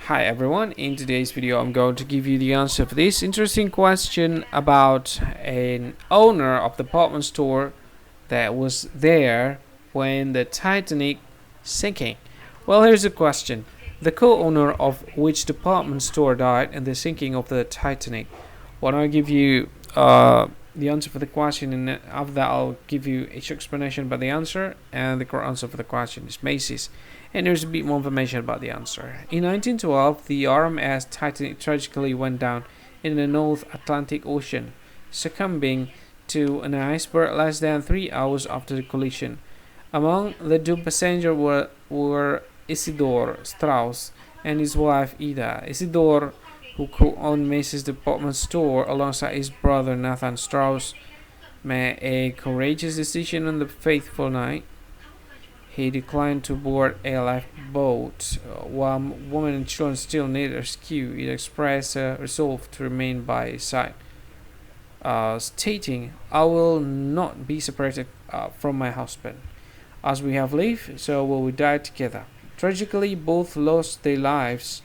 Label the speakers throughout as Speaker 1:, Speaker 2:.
Speaker 1: Hi everyone, in today's video I'm going to give you the answer for this interesting question about an owner of the department store that was there when the Titanic sinking. Well, here's the question. The co-owner of which department store died in the sinking of the Titanic? Well, I'll give you the answer for the question, and after that I'll give you a short explanation about the answer, and the correct answer for the question is Macy's. And there's a bit more information about the answer. In 1912, the RMS Titanic tragically went down in the North Atlantic Ocean, succumbing to an iceberg less than 3 hours after the collision. Among the doomed passengers were Isidor Straus and his wife Ida. Isidor, who co-owned Macy's department store alongside his brother Nathan Straus, made a courageous decision on the fateful night. He declined to board a lifeboat. While women and children still needed rescue, he expressed a resolve to remain by his side, stating, "I will not be separated from my husband. As we have lived, so will we die together." Tragically, both lost their lives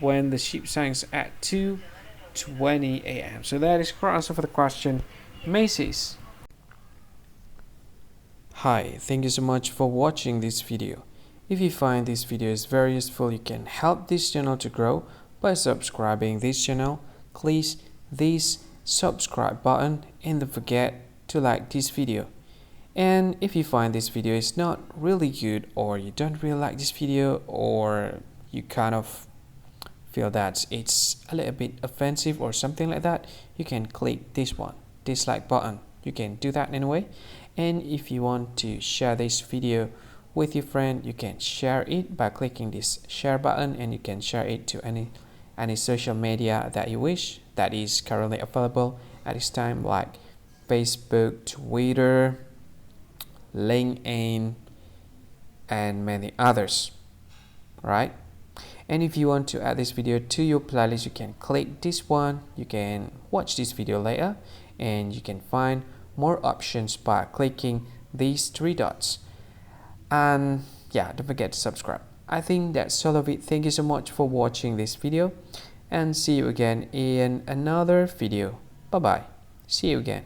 Speaker 1: when the ship sank at 2:20 a.m. So that is correct answer for the question, Macy's. Hi, thank you so much for watching this video. If you find this video is very useful, you can help this channel to grow by subscribing this channel. Click this subscribe button and don't forget to like this video. And if you find this video is not really good, or you don't really like this video, or you kind of feel that it's a little bit offensive or something like that, you can click this one, dislike button. You can do that anyway. And if you want to share this video with your friend, you can share it by clicking this share button, and you can share it to any social media that you wish that is currently available at this time, like Facebook, Twitter, LinkedIn, and many others, right? And if you want to add this video to your playlist, you can click this one. You can watch this video later, and you can find more options by clicking these three dots. And yeah, don't forget to subscribe. I think that's all of it. Thank you so much for watching this video, and see you again in another video. Bye bye. See you again.